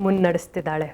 ಮುನ್ನಡೆಸ್ತಿದ್ದಾಳೆ.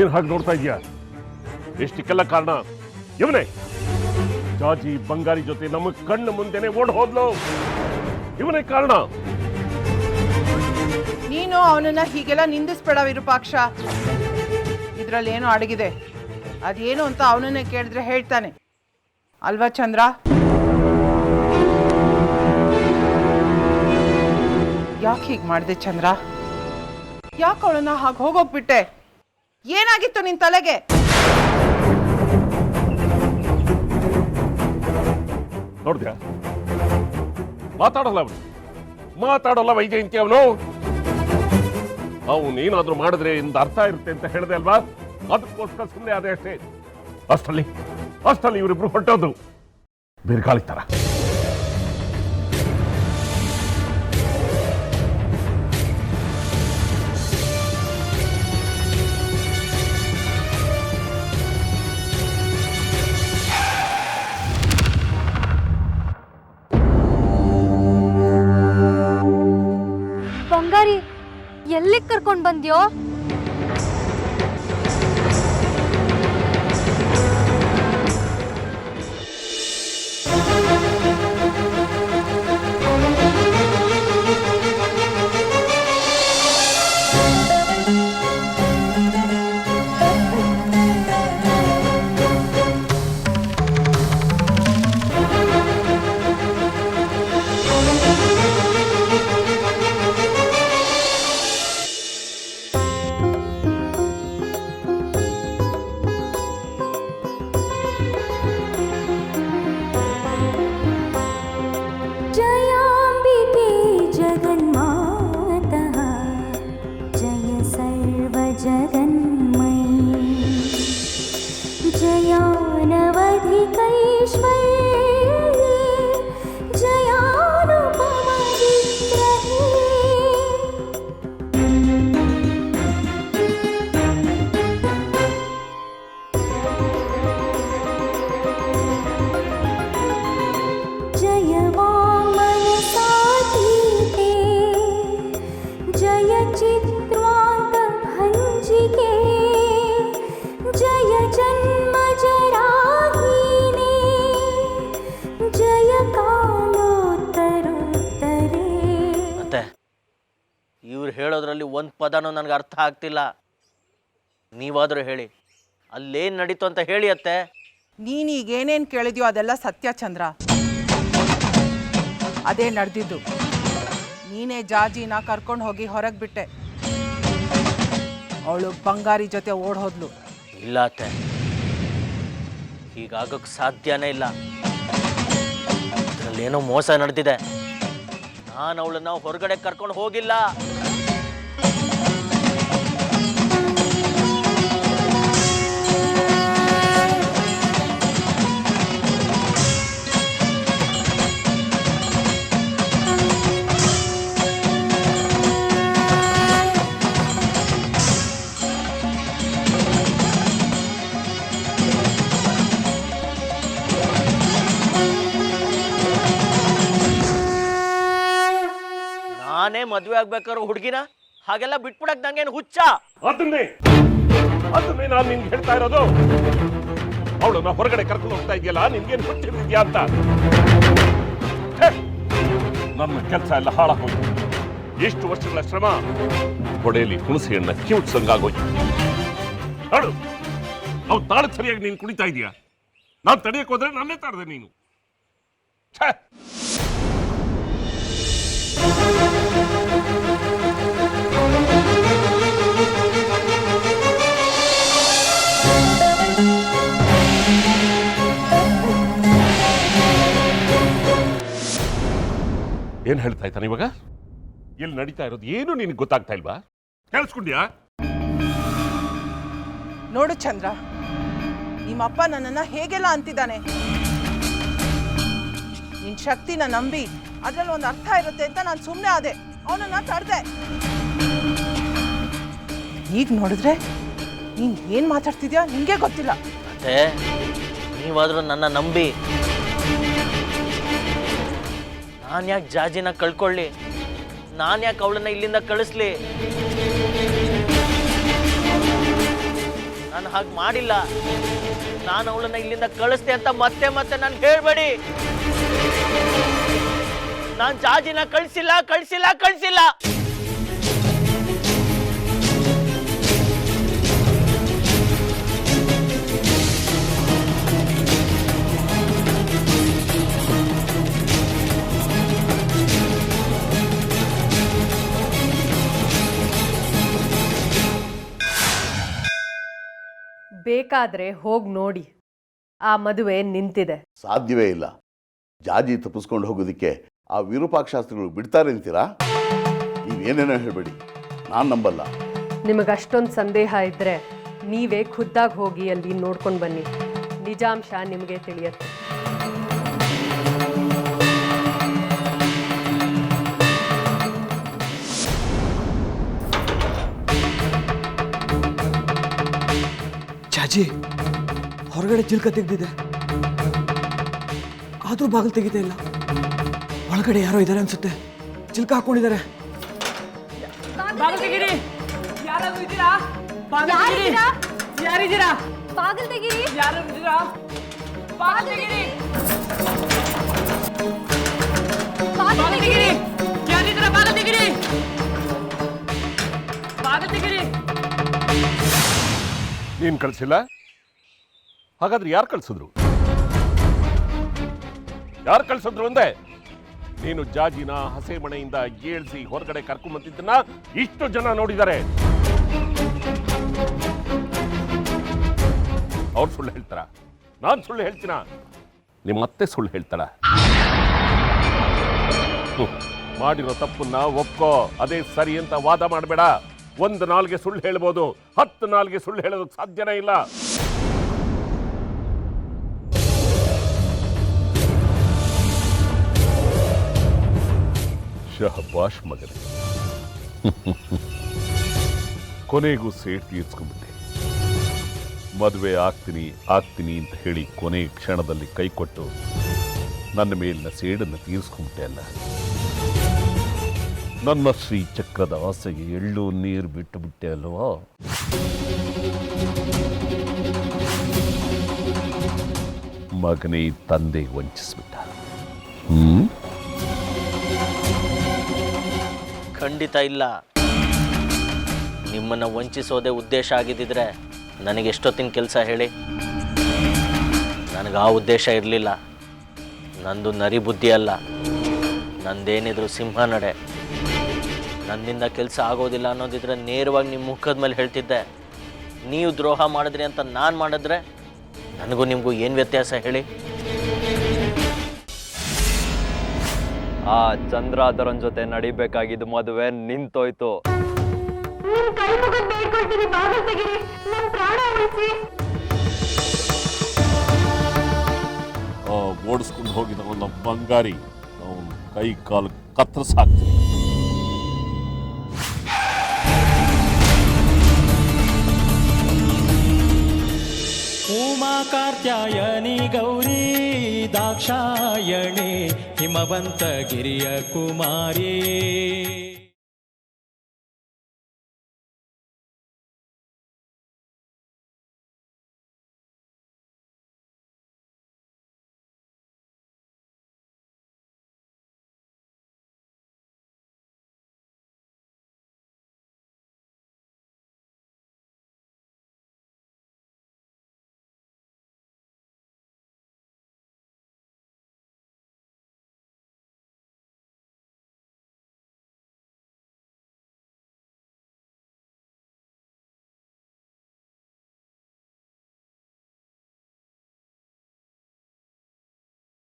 ಏನ್ ಹಾಗೆ ನೋಡ್ತಾ ಇದೀಯಾ? ಎಷ್ಟಕ್ಕೆಲ್ಲ ಕಾರಣ ಇವನೇ. ಜಾಜಿ ಬಂಗಾರಿ ಜೊತೆ ನಮ್ಮ ಕಣ್ಣು ಮುಂದೆನೆ ಓಡ್ ಹೋದ್ಲು. ಇವನೇ ಕಾರಣ. ನೀನು ಅವನನ್ನ ಹೀಗೆಲ್ಲ ನಿಂದಿಸ್ಬೇಡ ವಿರೂಪಾಕ್ಷ. ಇದ್ರಲ್ಲಿ ಏನೋ ಅಡಗಿದೆ. ಅದೇನು ಅಂತ ಅವನನ್ನೇ ಕೇಳಿದ್ರೆ ಹೇಳ್ತಾನೆ ಅಲ್ವಾ ಚಂದ್ರ? ಯಾಕೆ ಹೀಗೆ ಮಾಡಿದೆ ಚಂದ್ರ? ಯಾಕೆ ಅವಳನ್ನ ಹಾಗೆ ಹೋಗೋಗ್ಬಿಟ್ಟೆ? ಏನಾಗಿತ್ತು ನಿನ್ ತಲೆಗೆ? ನೋಡ್ದ್ಯಾ? ಮಾತಾಡೋಲ್ಲ ವೈಜಯಂತಿ ಅವನು. ಅವನೇನಾದ್ರೂ ಮಾಡಿದ್ರೆ ಇಂದ ಅರ್ಥ ಇರುತ್ತೆ ಅಂತ ಹೇಳಿದೆ ಅಲ್ವಾ? ಅದಕ್ಕೋಸ್ಕರ ಸುಮ್ಮನೆ ಅದೇ ಅಷ್ಟೇ. ಅಷ್ಟಲ್ಲಿ ಇವರಿಬ್ರು ಹೊಟ್ಟೋದು ಬಿರ್ಗಾಳಿ ತರ. ಬಂಗಾರಿ, ಎಲ್ಲಿಗೆ ಕರ್ಕೊಂಡ್ ಬಂದ್ಯೋ? ಇವ್ರು ಹೇಳೋದ್ರಲ್ಲಿ ಒಂದು ಪದನೂ ನನಗೆ ಅರ್ಥ ಆಗ್ತಿಲ್ಲ. ನೀವಾದರೂ ಹೇಳಿ, ಅಲ್ಲೇನು ನಡೀತು ಅಂತ ಹೇಳಿ ಅತ್ತೆ. ನೀನೀಗ ಏನೇನು ಕೇಳಿದ್ಯೋ ಅದೆಲ್ಲ ಸತ್ಯ ಚಂದ್ರ. ಅದೇ ನಡೆದಿದ್ದು. ನೀನೇ ಜಾಜಿನ ಕರ್ಕೊಂಡು ಹೋಗಿ ಹೊರಗೆ ಬಿಟ್ಟೆ. ಅವಳು ಬಂಗಾರಿ ಜೊತೆ ಓಡ್ ಹೋದ್ಲು. ಇಲ್ಲ ಅತ್ತೆ, ಹೀಗಾಗೋಕ್ಕೆ ಸಾಧ್ಯನೇ ಇಲ್ಲ. ಇದರಲ್ಲೇನೋ ಮೋಸ ನಡೆದಿದೆ. ನಾನು ಅವಳನ್ನ ಹೊರಗಡೆ ಕರ್ಕೊಂಡು ಹೋಗಿಲ್ಲ. ನಾನೇ ಮದುವೆ ಆಗ್ಬೇಕಾದ್ರು ಹುಡುಗಿನ ಹಾಗೆಲ್ಲ ಬಿಟ್ಬಿಡಕ್ ನಂಗೇನು ಹುಚ್ಚ? ಅದನ್ನೇ ನಾನು ನಿನ್ಗೆ ಹೇಳ್ತಾ ಇರೋದು. ಅವಳನ್ನ ಹೊರಗಡೆ ಕರ್ಕೊಂಡು ಹೋಗ್ತಾ ಇದೆಯಲ್ಲ, ನಿನ್ಗೇನು ಹುಚ್ಚಿದ್ಯಾ ಅಂತ. ನನ್ನ ಕೆಲಸ ಎಲ್ಲ ಹಾಳಾಗೋಯ್ತು. ಎಷ್ಟು ವರ್ಷಗಳ ಶ್ರಮ ಹೊಡೆಯಲ್ಲಿ ಹುಣಸೆ ಹಣ್ಣ ಕಿವುಟ್ಸಂಗಾಗೋಯ್ತು. ಹಾಳು ನಾವು ತಾಳ ಸರಿಯಾಗಿ ನೀನು ಕುಣಿತಾ ಇದೀಯಾ? ನಾನು ತಡೆಯಕ್ಕೆ ಹೋದ್ರೆ ನನ್ನೇ ತಾಡ್ದೆ ನೀನು. ಏನ್ ಹೇಳ್ತಾ ಇದ್ದಾನೆ ಇವಾಗ? ಎಲ್ಲಿ ನಡೀತಾ ಇರೋದು ಏನು ನಿನಗೆ ಗೊತ್ತಾಗ್ತಾ ಇಲ್ವಾ? ಕೇಳಿಸ್ಕೊಂಡ್ಯಾ? ನೋಡು ಚಂದ್ರ, ನಿಮ್ಮಪ್ಪ ನನ್ನನ್ನ ಹೇಗೆಲ್ಲ ಅಂತಿದ್ದಾನೆ. ನಿನ್ ಶಕ್ತಿನ ನಂಬಿ ಅದ್ರಲ್ಲಿ ಒಂದು ಅರ್ಥ ಇರುತ್ತೆ ಅಂತ ನಾನು ಸುಮ್ಮನೆ ಆದೆ, ಅವನನ್ನ ತಡೆದೆ. ಈಗ ನೋಡಿದ್ರೆ ನೀನ್ ಏನ್ ಮಾತಾಡ್ತಿದ್ಯಾ ನಿಂಗೆ ಗೊತ್ತಿಲ್ಲ. ಮತ್ತೆ ನೀವಾದ್ರೂ ನನ್ನ ನಂಬಿ ನಾನು ಯಾಕೆ ಜಾಜಿನ ಕಳ್ಕೊಳ್ಳಿ? ನಾನು ಯಾಕೆ ಅವಳನ್ನ ಇಲ್ಲಿಂದ ಕಳಿಸ್ಲಿ? ನಾನು ಹಾಗೆ ಮಾಡಿಲ್ಲ. ನಾನು ಅವಳನ್ನ ಇಲ್ಲಿಂದ ಕಳಿಸ್ತೆ ಅಂತ ಮತ್ತೆ ಮತ್ತೆ ನಾನು ಹೇಳ್ಬೇಡಿ. ನಾನು ಜಾಜಿನ ಕಳಿಸಿಲ್ಲ ಕಳಿಸಿಲ್ಲ ಕಳಿಸಿಲ್ಲ. ಬೇಕಾದ್ರೆ ಹೋಗಿ ನೋಡಿ, ಆ ಮದುವೆ ನಿಂತಿದೆ. ಸಾಧ್ಯವೇ ಇಲ್ಲ. ಜಾಜಿ ತಪ್ಪಿಸ್ಕೊಂಡು ಹೋಗೋದಕ್ಕೆ ಆ ವಿರೂಪಾಕ್ಷಾಸ್ತ್ರಿಗಳು ಬಿಡ್ತಾರೆ ಅಂತೀರಾ? ನೀವೇನೇನೋ ಹೇಳಬೇಡಿ, ನಾನು ನಂಬಲ್ಲ. ನಿಮಗಷ್ಟೊಂದು ಸಂದೇಹ ಇದ್ದರೆ ನೀವೇ ಖುದ್ದಾಗಿ ಹೋಗಿ ಅಲ್ಲಿ ನೋಡ್ಕೊಂಡು ಬನ್ನಿ, ನಿಜಾಂಶ ನಿಮಗೆ ತಿಳಿಯುತ್ತೆ. ಚಾಚಿ, ಹೊರಗಡೆ ಚಿಲ್ಕ ತೆಗೆದಿದೆ, ಆದರೂ ಬಾಗಿಲು ತೆಗಿತಾ ಇಲ್ಲ. ಒಳಗಡೆ ಯಾರೋ ಇದ್ದಾರೆ ಅನ್ಸುತ್ತೆ, ಚಿಲ್ಕ ಹಾಕೊಂಡಿದ್ದಾರೆ. ಯಾರಿದ್ದೀರಾ? ಬಾಗಿಲು ತೆಗೀರಿ. ನೀನ್ ಕಳ್ಸಿಲ್ಲ? ಹಾಗಾದ್ರೆ ಯಾರು ಕಳ್ಸಿದ್ರು? ಯಾರು ಕಳ್ಸಿದ್ರು ಅಂದೆ? ನೀನು ಜಾಜಿನ ಹಸೆ ಮನೆಯಿಂದ ಏಳ್ಸಿ ಹೊರಗಡೆ ಕರ್ಕೊಂಡ್ಬಂದಿದ್ದನ್ನ ಇಷ್ಟು ಜನ ನೋಡಿದ್ದಾರೆ. ಅವ್ರು ಸುಳ್ಳು ಹೇಳ್ತಾರ? ನಾನು ಸುಳ್ಳು ಹೇಳ್ತೀನ? ನಿಮ್ಮತ್ತೆ ಸುಳ್ಳು ಹೇಳ್ತಾಳ? ಮಾಡಿರೋ ತಪ್ಪನ್ನ ಒಪ್ಕೋ, ಅದೇ ಸರಿ ಅಂತ ವಾದ ಮಾಡಬೇಡ. ಒಂದು ನಾಲ್ಗೆ ಸುಳ್ಳು ಹೇಳ್ಬೋದು, 10 ನಾಲ್ಗೆ ಸುಳ್ಳು ಹೇಳೋದಕ್ಕೆ ಸಾಧ್ಯನೇ ಇಲ್ಲ. ಶಹಬಾಷ್ ಮಗನೇ, ಕೊನೆಗೂ ಸೇಡ್ ತೀರ್ಸ್ಕೊಂಡ್ಬಿಟ್ಟೆ. ಮದುವೆ ಆಗ್ತೀನಿ ಅಂತ ಹೇಳಿ ಕೊನೆ ಕ್ಷಣದಲ್ಲಿ ಕೈ ಕೊಟ್ಟು ನನ್ನ ಮೇಲಿನ ಸೇಡನ್ನು ತೀರಿಸ್ಕೊಂಡ್ಬಿಟ್ಟೆ ಅಲ್ಲ. ನನ್ನ ಶ್ರೀ ಚಕ್ರದ ಆಸೆಗೆ ಎಳ್ಳು ನೀರು ಬಿಟ್ಟು ಬಿಟ್ಟೆ ಅಲ್ವಾ? ಮಗನೇ, ತಂದೆ ವಂಚಿಸ್ಬಿಟ್ಟ. ಖಂಡಿತ ಇಲ್ಲ. ನಿಮ್ಮನ್ನು ವಂಚಿಸೋದೇ ಉದ್ದೇಶ ಆಗಿದ್ದಿದ್ರೆ ನನಗೆ ಎಷ್ಟೊತ್ತಿನ ಕೆಲಸ ಹೇಳಿ? ನನಗೆ ಆ ಉದ್ದೇಶ ಇರಲಿಲ್ಲ. ನಂದು ನರಿ ಬುದ್ಧಿ ಅಲ್ಲ, ನಂದೇನಿದ್ರು ಸಿಂಹ ನಡೆ. ನನ್ನಿಂದ ಕೆಲಸ ಆಗೋದಿಲ್ಲ ಅನ್ನೋದಿದ್ರೆ ನೇರವಾಗಿ ನಿಮ್ಮ ಮುಖದ ಮೇಲೆ ಹೇಳ್ತಿದ್ದೆ. ನೀವು ದ್ರೋಹ ಮಾಡಿದ್ರಿ ಅಂತ ನಾನು ಮಾಡಿದ್ರೆ ನನಗೂ ನಿಮಗೂ ಏನು ವ್ಯತ್ಯಾಸ ಹೇಳಿ? ಆ ಚಂದ್ರಾಧರನ್ ಜೊತೆ ನಡಿಬೇಕಾಗಿದ್ದು ಮದುವೆ ನಿಂತೋಯ್ತು. ಓಡಿಸ್ಕೊಂಡು ಹೋಗಿದ ಒಂದು ಬಂಗಾರಿ ಅವನು ಕೈ ಕಾಲು ಕತ್ತರಿಸಾಕ್ತೀನಿ. ಉಮಾ ಕಾತ್ಯಾಯನಿ ಗೌರಿ ದಾಕ್ಷಾಯಣಿ ಹಿಮವಂತ ಗಿರಿಯ ಕುಮಾರಿ.